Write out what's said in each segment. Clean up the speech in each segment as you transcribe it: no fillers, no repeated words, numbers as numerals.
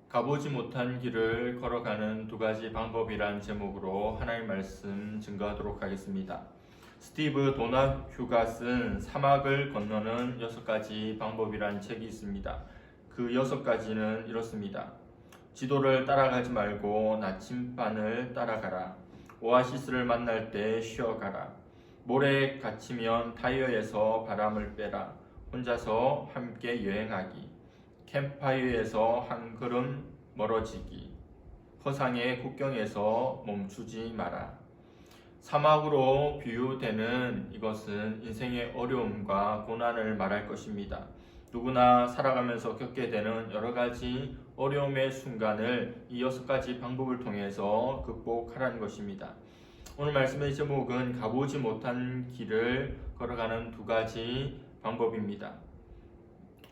가보지 못한 길을 걸어가는 두 가지 방법이란 제목으로 하나님 말씀 증거하도록 하겠습니다. 스티브 도나휴가 쓴 사막을 건너는 6가지 방법이란 책이 있습니다. 그 6가지는 이렇습니다. 지도를 따라가지 말고 나침반을 따라가라. 오아시스를 만날 때 쉬어가라. 모래에 갇히면 타이어에서 바람을 빼라. 혼자서 함께 여행하기. 캠프파이어에서 한 걸음 멀어지기. 허상의 국경에서 멈추지 마라. 사막으로 비유되는 이것은 인생의 어려움과 고난을 말할 것입니다. 누구나 살아가면서 겪게 되는 여러 가지 어려움의 순간을 이 6가지 방법을 통해서 극복하라는 것입니다. 오늘 말씀의 제목은 가보지 못한 길을 걸어가는 2가지 방법입니다.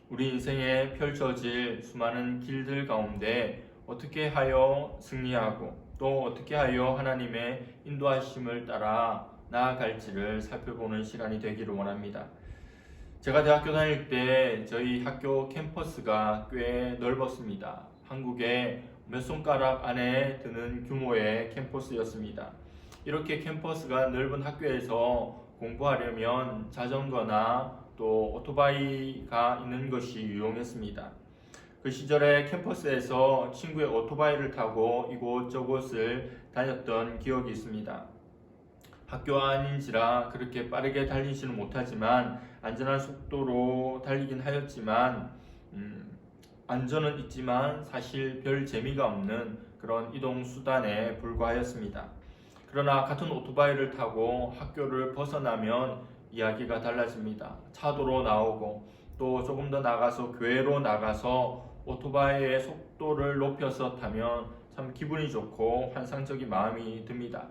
우리 인생에 펼쳐질 수많은 길들 가운데 어떻게 하여 승리하고 또 어떻게 하여 하나님의 인도하심을 따라 나아갈지를 살펴보는 시간이 되기를 원합니다. 제가 대학교 다닐 때 저희 학교 캠퍼스가 꽤 넓었습니다. 한국의 몇 손가락 안에 드는 규모의 캠퍼스였습니다. 이렇게 캠퍼스가 넓은 학교에서 공부하려면 자전거나 또 오토바이가 있는 것이 유용했습니다. 그 시절에 캠퍼스에서 친구의 오토바이를 타고 이곳저곳을 다녔던 기억이 있습니다. 학교 안인지라 그렇게 빠르게 달리지는 못하지만 안전한 속도로 달리긴 하였지만 안전은 있지만 사실 별 재미가 없는 그런 이동수단에 불과하였습니다. 그러나 같은 오토바이를 타고 학교를 벗어나면 이야기가 달라집니다. 차도로 나오고 또 조금 더 나가서 교회로 나가서 오토바이의 속도를 높여서 타면 참 기분이 좋고 환상적인 마음이 듭니다.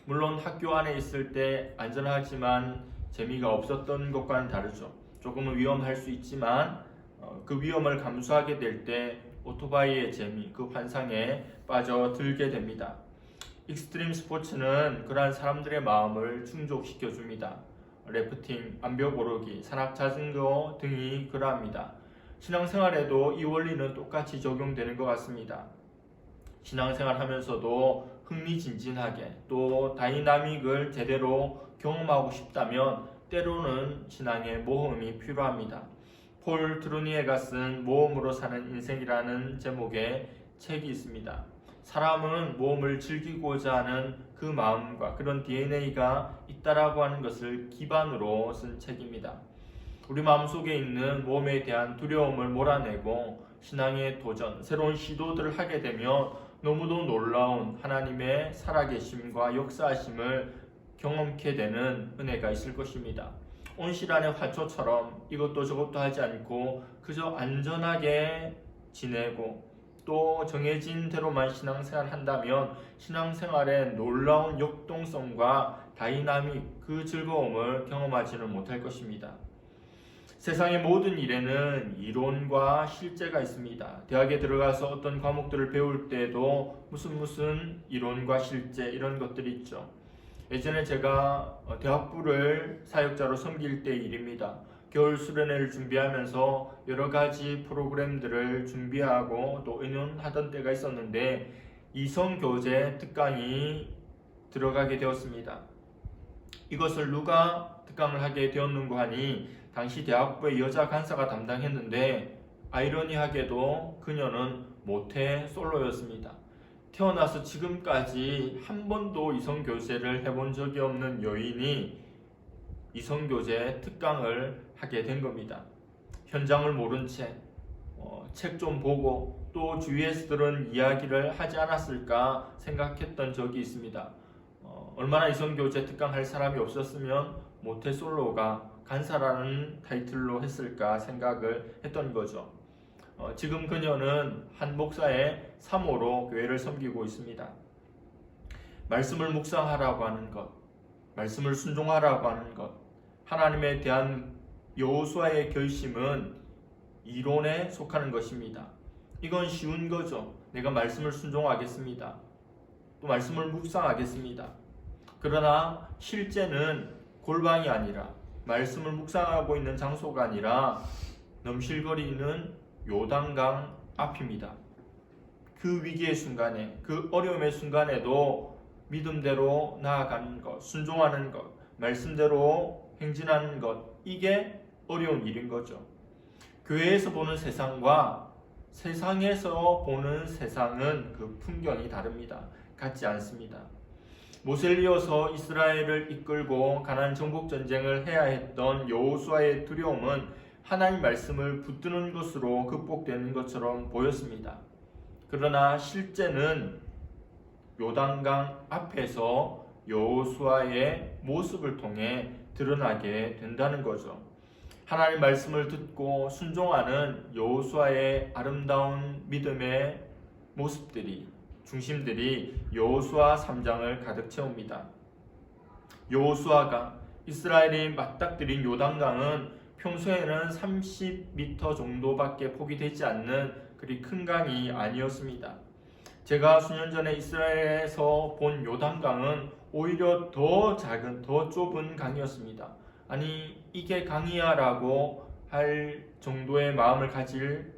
물론 학교 안에 있을 때 안전하지만 재미가 없었던 것과는 다르죠. 조금은 위험할 수 있지만 그 위험을 감수하게 될 때 오토바이의 재미, 그 환상에 빠져들게 됩니다. 익스트림 스포츠는 그러한 사람들의 마음을 충족시켜 줍니다. 래프팅, 암벽 오르기, 산악 자전거 등이 그러합니다. 신앙생활에도 이 원리는 똑같이 적용되는 것 같습니다. 신앙생활 하면서도 흥미진진하게 또 다이나믹을 제대로 경험하고 싶다면 때로는 신앙의 모험이 필요합니다. 폴 트루니에가 쓴 모험으로 사는 인생이라는 제목의 책이 있습니다. 사람은 모험을 즐기고자 하는 그 마음과 그런 DNA가 있다라고 하는 것을 기반으로 쓴 책입니다. 우리 마음속에 있는 모험에 대한 두려움을 몰아내고 신앙의 도전, 새로운 시도들을 하게 되면 너무도 놀라운 하나님의 살아계심과 역사하심을 경험케 되는 은혜가 있을 것입니다. 온실안의 화초처럼 이것도 저것도 하지 않고 그저 안전하게 지내고 또 정해진 대로만 신앙생활을 한다면 신앙생활의 놀라운 역동성과 다이나믹, 그 즐거움을 경험하지는 못할 것입니다. 세상의 모든 일에는 이론과 실제가 있습니다. 대학에 들어가서 어떤 과목들을 배울 때도 무슨 이론과 실제 이런 것들이 있죠. 예전에 제가 대학부를 사역자로 섬길 때 일입니다. 겨울 수련회를 준비하면서 여러 가지 프로그램들을 준비하고 또 의논하던 때가 있었는데 이성교제 특강이 들어가게 되었습니다. 이것을 누가 특강을 하게 되었는고 하니 당시 대학부의 여자 간사가 담당했는데 아이러니하게도 그녀는 모태 솔로였습니다. 태어나서 지금까지 한 번도 이성교제를 해본 적이 없는 여인이 이성교제 특강을 하게 된 겁니다. 현장을 모른 채 책 좀 보고 또 주위에서 들은 이야기를 하지 않았을까 생각했던 적이 있습니다. 얼마나 이성교제 특강 할 사람이 없었으면 모태솔로가 간사라는 타이틀로 했을까 생각을 했던 거죠. 지금 그녀는 한 목사의 사모로 교회를 섬기고 있습니다. 말씀을 묵상하라고 하는 것, 말씀을 순종하라고 하는 것, 하나님에 대한 여호수아의 결심은 이론에 속하는 것입니다. 이건 쉬운 거죠. 내가 말씀을 순종하겠습니다. 또 말씀을 묵상하겠습니다. 그러나 실제는 골방이 아니라 말씀을 묵상하고 있는 장소가 아니라 넘실거리는 요단강 앞입니다. 그 위기의 순간에, 그 어려움의 순간에도 믿음대로 나아가는 것, 순종하는 것, 말씀대로 행진하는 것, 이게 어려운 일인 거죠. 교회에서 보는 세상과 세상에서 보는 세상은 그 풍경이 다릅니다. 같지 않습니다. 모세를 이어서 이스라엘을 이끌고 가나안 정복 전쟁을 해야 했던 여호수아의 두려움은 하나님 말씀을 붙드는 것으로 극복되는 것처럼 보였습니다. 그러나 실제는 요단강 앞에서 여호수아의 모습을 통해 드러나게 된다는 거죠. 하나님 말씀을 듣고 순종하는 여호수아의 아름다운 믿음의 모습들이, 중심들이 여호수아 3장을 가득 채웁니다. 여호수아가 이스라엘이 맞닥뜨린 요단강은 평소에는 30m 정도밖에 폭이 되지 않는 그리 큰 강이 아니었습니다. 제가 수년 전에 이스라엘에서 본 요단강은 오히려 더 작은, 더 좁은 강이었습니다. 아니, 이게 강이야 라고 할 정도의 마음을 가질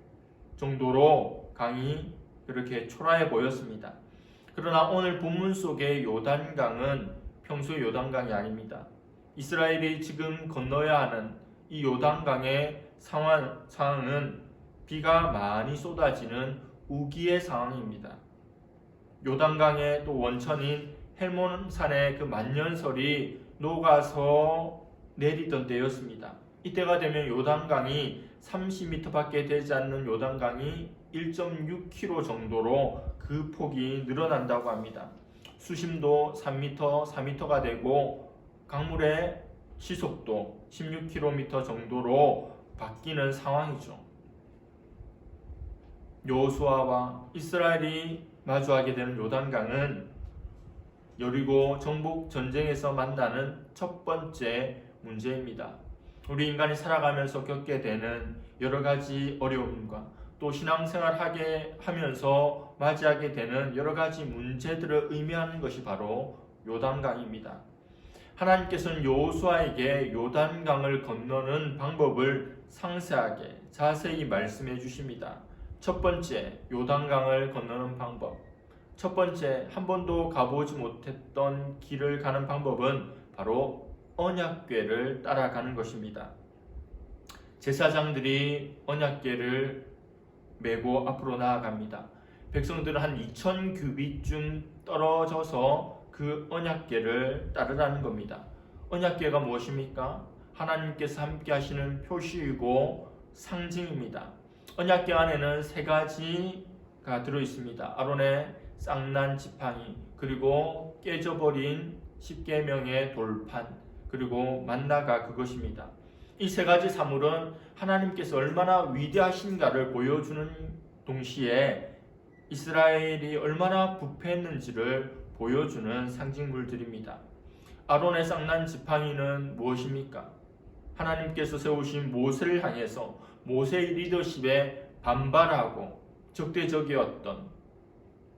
정도로 강이 그렇게 초라해 보였습니다. 그러나 오늘 본문 속의 요단강은 평소의 요단강이 아닙니다. 이스라엘이 지금 건너야 하는 이 요단강의 상황은 비가 많이 쏟아지는 우기의 상황입니다. 요단강의 또 원천인 헬몬산의 그 만년설이 녹아서 내리던 때였습니다. 이때가 되면 요단강이 30m밖에 되지 않는 요단강이 1.6km 정도로 그 폭이 늘어난다고 합니다. 수심도 3m, 4m가 되고 강물의 시속도 16km 정도로 바뀌는 상황이죠. 여호수아와 이스라엘이 마주하게 되는 요단강은 여리고 정복 전쟁에서 만나는 첫 번째 문제입니다. 우리 인간이 살아가면서 겪게 되는 여러 가지 어려움과 또 신앙생활하게 하면서 맞이하게 되는 여러 가지 문제들을 의미하는 것이 바로 요단강입니다. 하나님께서는 여호수아에게 요단강을 건너는 방법을 상세하게 자세히 말씀해 주십니다. 첫 번째, 요단강을 건너는 방법. 첫 번째, 한 번도 가보지 못했던 길을 가는 방법은 바로 언약궤를 따라가는 것입니다. 제사장들이 언약궤를 메고 앞으로 나아갑니다. 백성들은 한 2000규빗쯤 떨어져서 그 언약궤를 따르라는 겁니다. 언약궤가 무엇입니까? 하나님께서 함께 하시는 표시이고 상징입니다. 언약궤 안에는 세 가지가 들어있습니다. 아론의 쌍난 지팡이, 그리고 깨져버린 십계명의 돌판, 그리고 만나가 그것입니다. 이 세 가지 사물은 하나님께서 얼마나 위대하신가를 보여주는 동시에 이스라엘이 얼마나 부패했는지를 보여주는 상징물들입니다. 아론의 쌍난 지팡이는 무엇입니까? 하나님께서 세우신 모세를 향해서 모세의 리더십에 반발하고 적대적이었던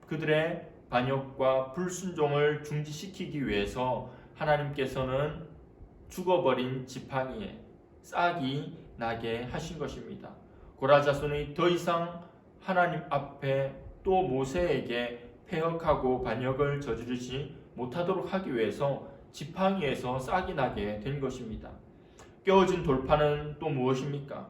그들의 반역과 불순종을 중지시키기 위해서 하나님께서는 죽어버린 지팡이에 싹이 나게 하신 것입니다. 고라 자손이 더 이상 하나님 앞에 또 모세에게 패역하고 반역을 저지르지 못하도록 하기 위해서 지팡이에서 싹이 나게 된 것입니다. 깨어진 돌판은 또 무엇입니까?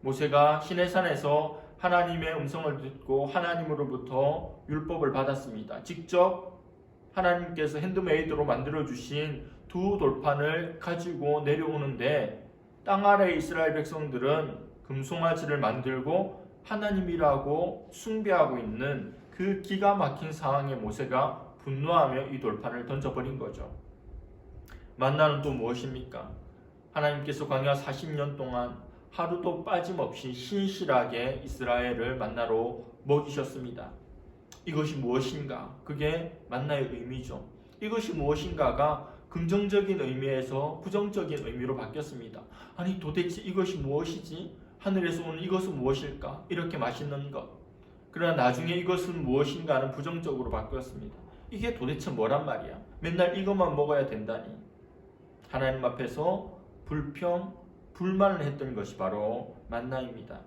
모세가 시내산에서 하나님의 음성을 듣고 하나님으로부터 율법을 받았습니다. 직접 하나님께서 핸드메이드로 만들어주신 두 돌판을 가지고 내려오는데 땅 아래 이스라엘 백성들은 금송아지를 만들고 하나님이라고 숭배하고 있는 그 기가 막힌 상황에 모세가 분노하며 이 돌판을 던져버린 거죠. 만나는 또 무엇입니까? 하나님께서 광야 40년 동안 하루도 빠짐없이 신실하게 이스라엘을 만나로 먹이셨습니다. 이것이 무엇인가? 그게 만나의 의미죠. 이것이 무엇인가가 긍정적인 의미에서 부정적인 의미로 바뀌었습니다. 아니 도대체 이것이 무엇이지? 하늘에서 오는 이것은 무엇일까? 이렇게 맛있는 것. 그러나 나중에 이것은 무엇인가 하는 부정적으로 바뀌었습니다. 이게 도대체 뭐란 말이야? 맨날 이것만 먹어야 된다니. 하나님 앞에서 불만을 했던 것이 바로 만나입니다.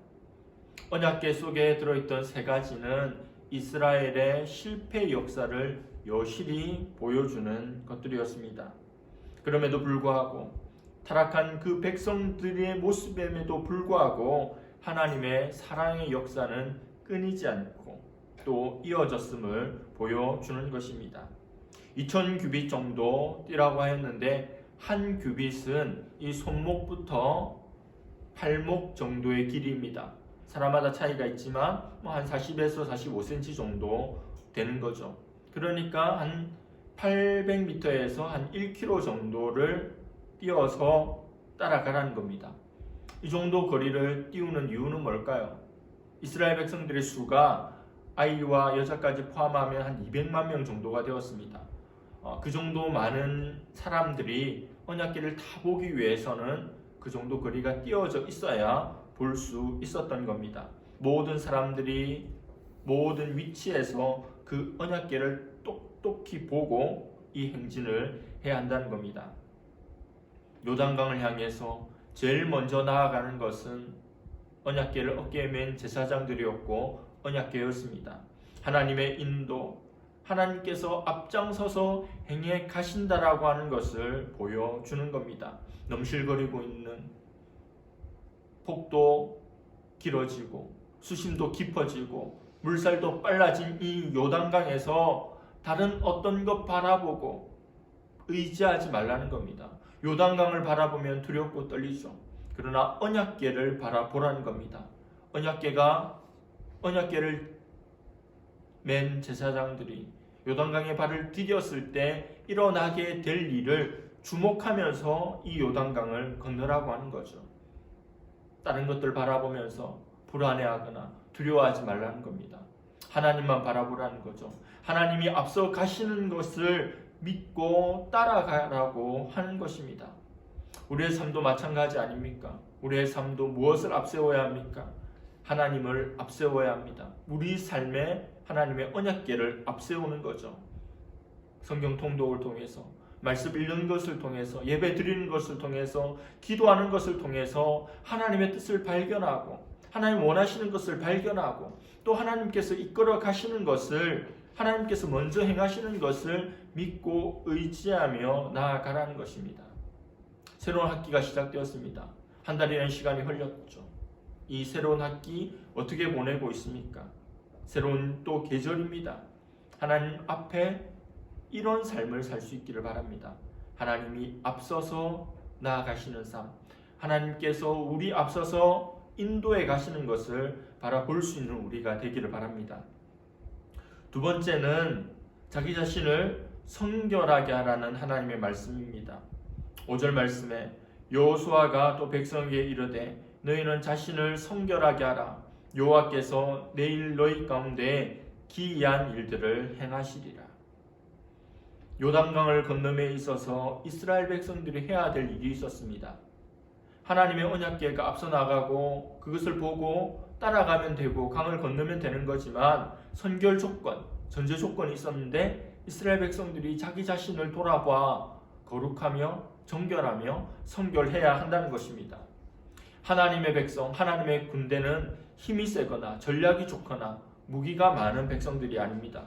언약궤 속에 들어있던 세 가지는 이스라엘의 실패 역사를 여실히 보여주는 것들이었습니다. 그럼에도 불구하고 타락한 그 백성들의 모습임에도 불구하고 하나님의 사랑의 역사는 끊이지 않고 또 이어졌음을 보여주는 것입니다. 2000규빗 정도 뛰라고 하였는데 한 규빗은 이 손목부터 팔목 정도의 길이입니다. 사람마다 차이가 있지만 한 40에서 45cm 정도 되는 거죠. 그러니까 한 800m에서 한 1km 정도를 뛰어서 따라가라는 겁니다. 이 정도 거리를 띄우는 이유는 뭘까요? 이스라엘 백성들의 수가 아이와 여자까지 포함하면 한 200만 명 정도가 되었습니다. 그 정도 많은 사람들이 언약궤를 타보기 위해서는 그 정도 거리가 띄어져 있어야 볼 수 있었던 겁니다. 모든 사람들이 모든 위치에서 그 언약궤를 똑똑히 보고 이 행진을 해야 한다는 겁니다. 요단강을 향해서 제일 먼저 나아가는 것은 언약궤를 어깨에 맨 제사장들이었고 언약궤였습니다. 하나님의 인도, 하나님께서 앞장서서 행해 가신다라고 하는 것을 보여주는 겁니다. 넘실거리고 있는 폭도 길어지고 수심도 깊어지고 물살도 빨라진 이 요단강에서 다른 어떤 것 바라보고 의지하지 말라는 겁니다. 요단강을 바라보면 두렵고 떨리죠. 그러나 언약궤를 바라보라는 겁니다. 언약궤를 맨 제사장들이 요단강에 발을 디뎠을 때 일어나게 될 일을 주목하면서 이 요단강을 건너라고 하는 거죠. 다른 것들 바라보면서 불안해하거나 두려워하지 말라는 겁니다. 하나님만 바라보라는 거죠. 하나님이 앞서 가시는 것을 믿고 따라가라고 하는 것입니다. 우리의 삶도 마찬가지 아닙니까? 우리의 삶도 무엇을 앞세워야 합니까? 하나님을 앞세워야 합니다. 우리 삶에 하나님의 언약궤를 앞세우는 거죠. 성경 통독을 통해서, 말씀 읽는 것을 통해서, 예배 드리는 것을 통해서, 기도하는 것을 통해서 하나님의 뜻을 발견하고 하나님 원하시는 것을 발견하고 또 하나님께서 이끌어 가시는 것을, 하나님께서 먼저 행하시는 것을 믿고 의지하며 나아가라는 것입니다. 새로운 학기가 시작되었습니다. 한 달이라는 시간이 흘렀죠. 이 새로운 학기 어떻게 보내고 있습니까? 새로운 또 계절입니다. 하나님 앞에 이런 삶을 살 수 있기를 바랍니다. 하나님이 앞서서 나아가시는 삶, 하나님께서 우리 앞서서 인도해 가시는 것을 바라볼 수 있는 우리가 되기를 바랍니다. 두 번째는 자기 자신을 성결하게 하라는 하나님의 말씀입니다. 5절 말씀에 여호수아가 또 백성에게 이르되 너희는 자신을 성결하게 하라. 여호와께서 내일 너희 가운데 기이한 일들을 행하시리라. 요단강을 건너에 있어서 이스라엘 백성들이 해야 될 일이 있었습니다. 하나님의 언약궤가 앞서 나가고 그것을 보고 따라가면 되고 강을 건너면 되는 거지만 선결 조건, 전제 조건이 있었는데 이스라엘 백성들이 자기 자신을 돌아봐 거룩하며 정결하며 성결해야 한다는 것입니다. 하나님의 백성, 하나님의 군대는 힘이 세거나 전략이 좋거나 무기가 많은 백성들이 아닙니다.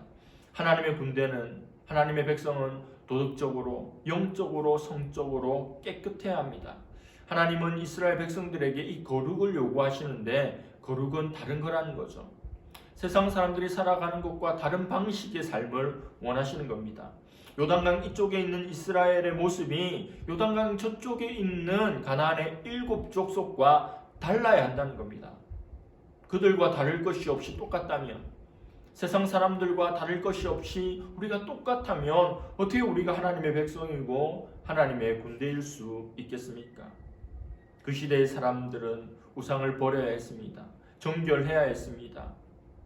하나님의 군대는, 하나님의 백성은 도덕적으로, 영적으로, 성적으로 깨끗해야 합니다. 하나님은 이스라엘 백성들에게 이 거룩을 요구하시는데 거룩은 다른 거라는 거죠. 세상 사람들이 살아가는 것과 다른 방식의 삶을 원하시는 겁니다. 요단강 이쪽에 있는 이스라엘의 모습이 요단강 저쪽에 있는 가나안의 7 족속과 달라야 한다는 겁니다. 그들과 다를 것이 없이 똑같다면, 세상 사람들과 다를 것이 없이 우리가 똑같다면 어떻게 우리가 하나님의 백성이고 하나님의 군대일 수 있겠습니까? 그 시대의 사람들은 우상을 버려야 했습니다. 정결해야 했습니다.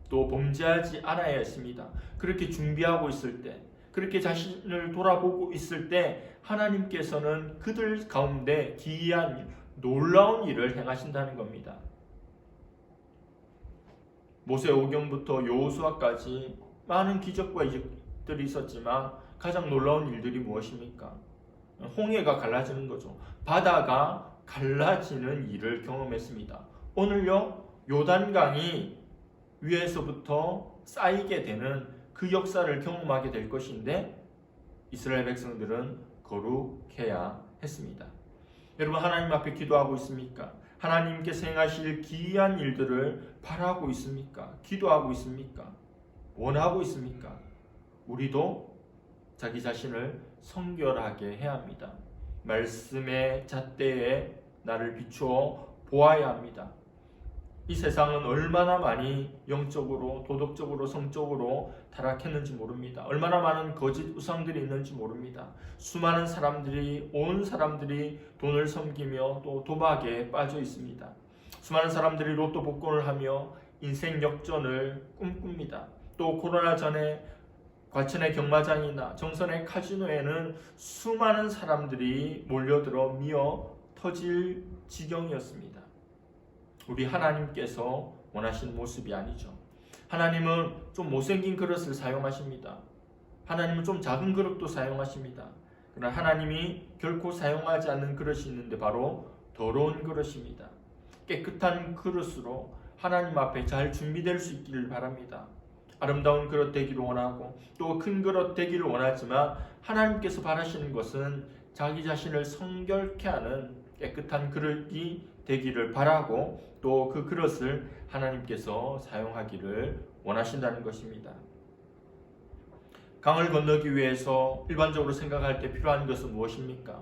또 범죄하지 않아야 했습니다. 그렇게 준비하고 있을 때, 그렇게 자신을 돌아보고 있을 때 하나님께서는 그들 가운데 기이한 놀라운 일을 행하신다는 겁니다. 모세오경부터 여호수아까지 많은 기적과 이적들이 있었지만 가장 놀라운 일들이 무엇입니까? 홍해가 갈라지는 거죠. 바다가 갈라지는 일을 경험했습니다. 오늘요, 요단강이 위에서부터 쌓이게 되는 그 역사를 경험하게 될 것인데 이스라엘 백성들은 거룩해야 했습니다. 여러분, 하나님 앞에 기도하고 있습니까? 하나님께서 행하실 기이한 일들을 바라고 있습니까? 기도하고 있습니까? 원하고 있습니까? 우리도 자기 자신을 성결하게 해야 합니다. 말씀의 잣대에 나를 비추어 보아야 합니다. 이 세상은 얼마나 많이 영적으로, 도덕적으로, 성적으로 타락했는지 모릅니다. 얼마나 많은 거짓 우상들이 있는지 모릅니다. 수많은 사람들이, 온 사람들이 돈을 섬기며 또 도박에 빠져 있습니다. 수많은 사람들이 로또 복권을 하며 인생 역전을 꿈꿉니다. 또 코로나 전에 과천의 경마장이나 정선의 카지노에는 수많은 사람들이 몰려들어 미어 터질 지경이었습니다. 우리 하나님께서 원하시는 모습이 아니죠. 하나님은 좀 못생긴 그릇을 사용하십니다. 하나님은 좀 작은 그릇도 사용하십니다. 그러나 하나님이 결코 사용하지 않는 그릇이 있는데 바로 더러운 그릇입니다. 깨끗한 그릇으로 하나님 앞에 잘 준비될 수 있기를 바랍니다. 아름다운 그릇 되기를 원하고 또 큰 그릇 되기를 원하지만 하나님께서 바라시는 것은 자기 자신을 성결케 하는 깨끗한 그릇이 되기를 바라고 또 그 그릇을 하나님께서 사용하기를 원하신다는 것입니다. 강을 건너기 위해서 일반적으로 생각할 때 필요한 것은 무엇입니까?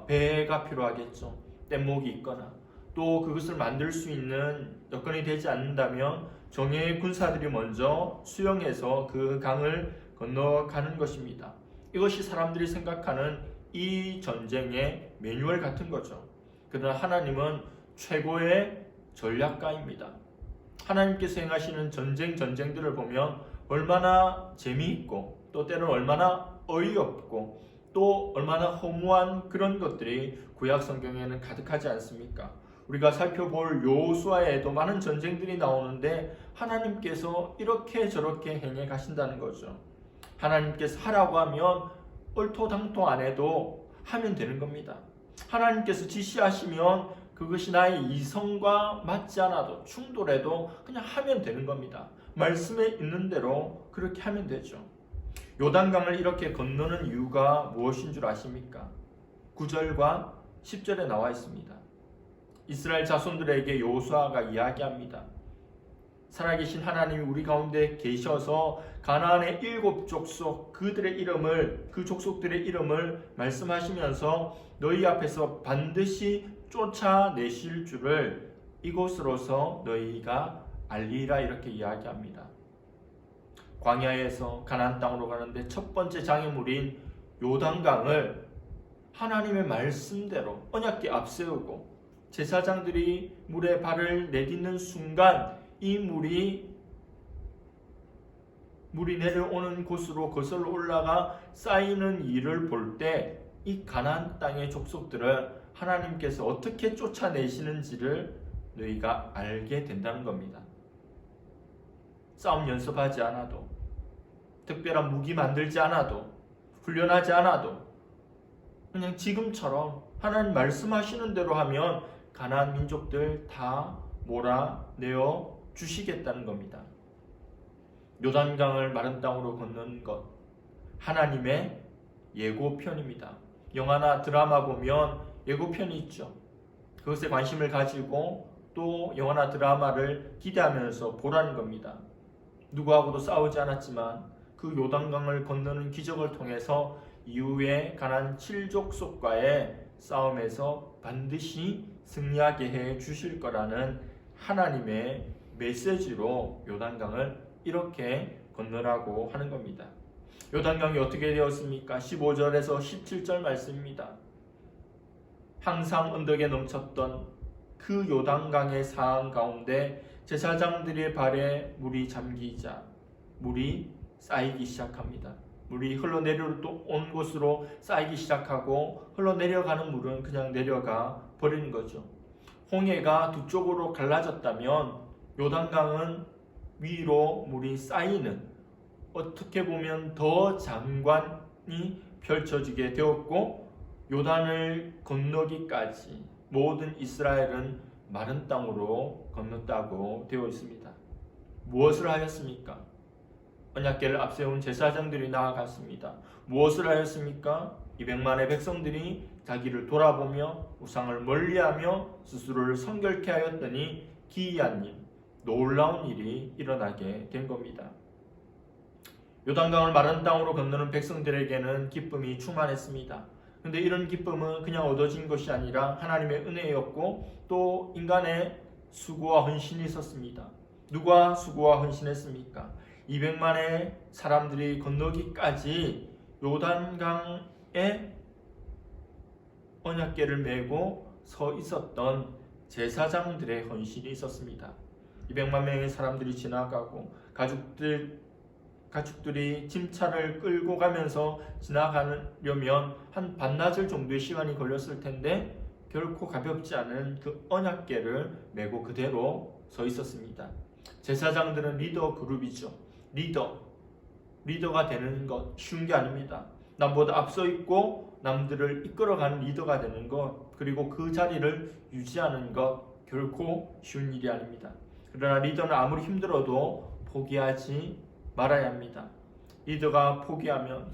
배가 필요하겠죠. 뗏목이 있거나 또 그것을 만들 수 있는 여건이 되지 않는다면 정예의 군사들이 먼저 수영해서 그 강을 건너가는 것입니다. 이것이 사람들이 생각하는 이 전쟁의 매뉴얼 같은 거죠. 그러나 하나님은 최고의 전략가입니다. 하나님께서 행하시는 전쟁들을 보면 얼마나 재미있고 또 때로는 얼마나 어이없고 또 얼마나 허무한 그런 것들이 구약 성경에는 가득하지 않습니까? 우리가 살펴볼 여호수아에도 많은 전쟁들이 나오는데 하나님께서 이렇게 저렇게 행해 가신다는 거죠. 하나님께서 하라고 하면 얼토당토 안 해도 하면 되는 겁니다. 하나님께서 지시하시면 그것이 나의 이성과 맞지 않아도 충돌해도 그냥 하면 되는 겁니다. 말씀에 있는 대로 그렇게 하면 되죠. 요단강을 이렇게 건너는 이유가 무엇인 줄 아십니까? 9절과 10절에 나와 있습니다. 이스라엘 자손들에게 여호수아가 이야기합니다. 살아계신 하나님이 우리 가운데 계셔서 가나안의 7 족속 그들의 이름을 그 족속들의 이름을 말씀하시면서 너희 앞에서 반드시 쫓아내실 줄을 이곳으로서 너희가 알리라 이렇게 이야기합니다. 광야에서 가나안 땅으로 가는데 첫 번째 장애물인 요단강을 하나님의 말씀대로 언약궤 앞세우고 제사장들이 물에 발을 내딛는 순간 이 물이 내려오는 곳으로 거슬러 올라가 쌓이는 일을 볼 때 이 가나안 땅의 족속들을 하나님께서 어떻게 쫓아내시는지를 너희가 알게 된다는 겁니다. 싸움 연습하지 않아도, 특별한 무기 만들지 않아도, 훈련하지 않아도 그냥 지금처럼 하나님 말씀하시는 대로 하면 가나안 민족들 다 몰아내어 주시겠다는 겁니다. 요단강을 마른 땅으로 건너는 것, 하나님의 예고편입니다. 영화나 드라마 보면 예고편이 있죠. 그것에 관심을 가지고 또 영화나 드라마를 기대하면서 보라는 겁니다. 누구하고도 싸우지 않았지만 그 요단강을 건너는 기적을 통해서 이후에 가나안 7족속과의 싸움에서 반드시 승리하게 해 주실 거라는 하나님의 메시지로 요단강을 이렇게 건너라고 하는 겁니다. 요단강이 어떻게 되었습니까? 15절에서 17절 말씀입니다. 항상 언덕에 넘쳤던 그 요단강의 상황 가운데 제사장들의 발에 물이 잠기자 물이 쌓이기 시작합니다. 물이 흘러내려온 곳으로 쌓이기 시작하고 흘러내려가는 물은 그냥 내려가 버리는 거죠. 홍해가 두 쪽으로 갈라졌다면 요단강은 위로 물이 쌓이는 어떻게 보면 더 장관이 펼쳐지게 되었고 요단을 건너기까지 모든 이스라엘은 마른 땅으로 건넜다고 되어 있습니다. 무엇을 하였습니까? 언약궤를 앞세운 제사장들이 나아갔습니다. 무엇을 하였습니까? 200만의 백성들이 자기를 돌아보며 우상을 멀리하며 스스로를 성결케 하였더니 기이한 일, 놀라운 일이 일어나게 된 겁니다. 요단강을 마른 땅으로 건너는 백성들에게는 기쁨이 충만했습니다. 근데 이런 기쁨은 그냥 얻어진 것이 아니라 하나님의 은혜였고 또 인간의 수고와 헌신이 있었습니다. 누가 수고와 헌신했습니까? 200만의 사람들이 건너기까지 요단강에 언약궤를 메고 서 있었던 제사장들의 헌신이 있었습니다. 200만 명의 사람들이 지나가고 가축들이 짐차를 끌고 가면서 지나가려면 한 반나절 정도의 시간이 걸렸을 텐데 결코 가볍지 않은 그 언약궤를 메고 그대로 서 있었습니다. 제사장들은 리더 그룹이죠. 리더가 되는 것 쉬운 게 아닙니다. 남보다 앞서 있고 남들을 이끌어가는 리더가 되는 것, 그리고 그 자리를 유지하는 것 결코 쉬운 일이 아닙니다. 그러나 리더는 아무리 힘들어도 포기하지 말아야 합니다. 리더가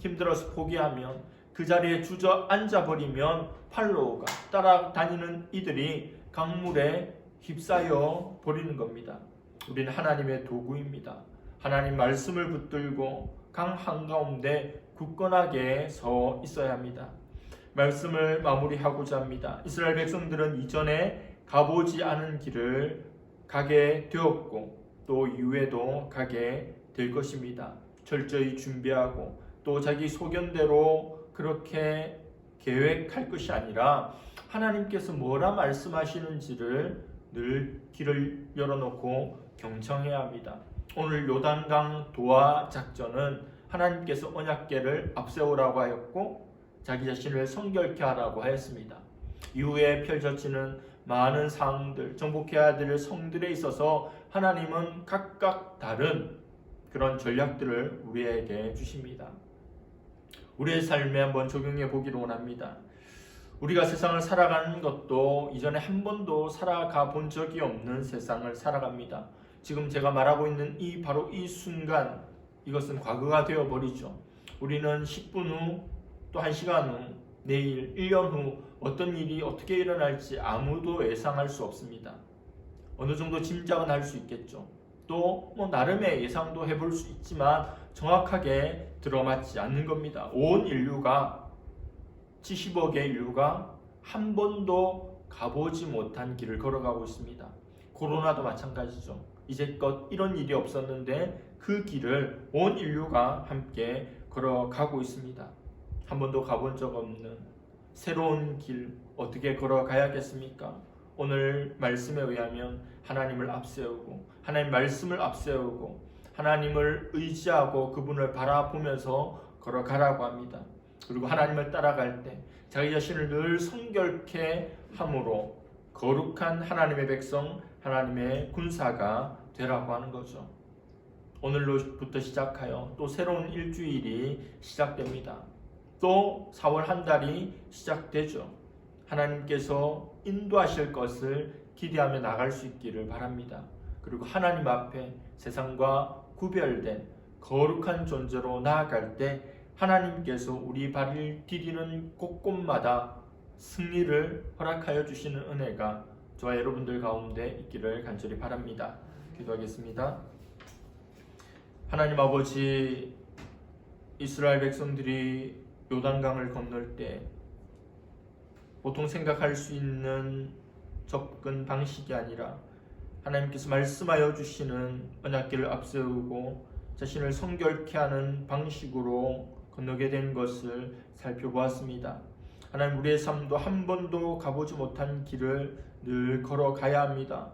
힘들어서 포기하면 그 자리에 주저앉아 버리면 팔로우가 따라다니는 이들이 강물에 휩싸여 버리는 겁니다. 우리는 하나님의 도구입니다. 하나님 말씀을 붙들고 강 한가운데 굳건하게 서 있어야 합니다. 말씀을 마무리하고자 합니다. 이스라엘 백성들은 이전에 가보지 않은 길을 가게 되었고 또 이후에도 가게 될 것입니다. 철저히 준비하고 또 자기 소견대로 그렇게 계획할 것이 아니라 하나님께서 뭐라 말씀하시는지를 늘 길을 열어놓고 경청해야 합니다. 오늘 요단강 도하 작전은 하나님께서 언약궤를 앞세우라고 하였고 자기 자신을 성결케 하라고 하였습니다. 이후에 펼쳐지는 많은 사항들, 정복해야 될 성들에 있어서 하나님은 각각 다른 그런 전략들을 우리에게 주십니다. 우리의 삶에 한번 적용해 보기를 원합니다. 우리가 세상을 살아가는 것도 이전에 한 번도 살아가 본 적이 없는 세상을 살아갑니다. 지금 제가 말하고 있는 바로 이 순간, 이것은 과거가 되어버리죠. 우리는 10분 후, 또 1시간 후, 내일, 1년 후 어떤 일이 어떻게 일어날지 아무도 예상할 수 없습니다. 어느 정도 짐작은 할 수 있겠죠. 또 나름의 예상도 해볼 수 있지만 정확하게 들어맞지 않는 겁니다. 온 인류가 70억의 인류가 한 번도 가보지 못한 길을 걸어가고 있습니다. 코로나도 마찬가지죠. 이제껏 이런 일이 없었는데 그 길을 온 인류가 함께 걸어가고 있습니다. 한 번도 가본 적 없는 새로운 길 어떻게 걸어가야겠습니까? 오늘 말씀에 의하면 하나님을 앞세우고 하나님 말씀을 앞세우고 하나님을 의지하고 그분을 바라보면서 걸어가라고 합니다. 그리고 하나님을 따라갈 때 자기 자신을 늘 성결케 함으로 거룩한 하나님의 백성, 하나님의 군사가 되라고 하는 거죠. 오늘로부터 시작하여 또 새로운 일주일이 시작됩니다. 또 4월 한 달이 시작되죠. 하나님께서 인도하실 것을 기대하며 나갈 수 있기를 바랍니다. 그리고 하나님 앞에 세상과 구별된 거룩한 존재로 나아갈 때 하나님께서 우리 발을 디디는 곳곳마다 승리를 허락하여 주시는 은혜가 저와 여러분들 가운데 있기를 간절히 바랍니다. 기도하겠습니다. 하나님 아버지, 이스라엘 백성들이 요단강을 건널 때 보통 생각할 수 있는 접근 방식이 아니라 하나님께서 말씀하여 주시는 언약궤를 앞세우고 자신을 성결케 하는 방식으로 건너게 된 것을 살펴보았습니다. 하나님, 우리의 삶도 한 번도 가보지 못한 길을 늘 걸어가야 합니다.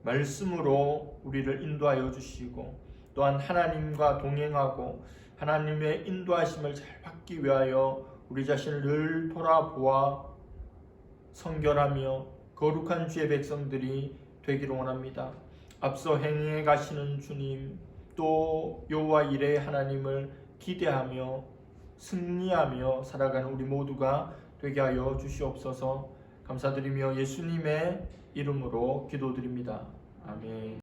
말씀으로 우리를 인도하여 주시고 또한 하나님과 동행하고 하나님의 인도하심을 잘 받기 위하여 우리 자신을 늘 돌아보아 성결하며 거룩한 주의 백성들이 되기를 원합니다. 앞서 행해 가시는 주님, 또 여호와 이레의 하나님을 기대하며 승리하며 살아가는 우리 모두가 되게 하여 주시옵소서. 감사드리며 예수님의 이름으로 기도드립니다. 아멘.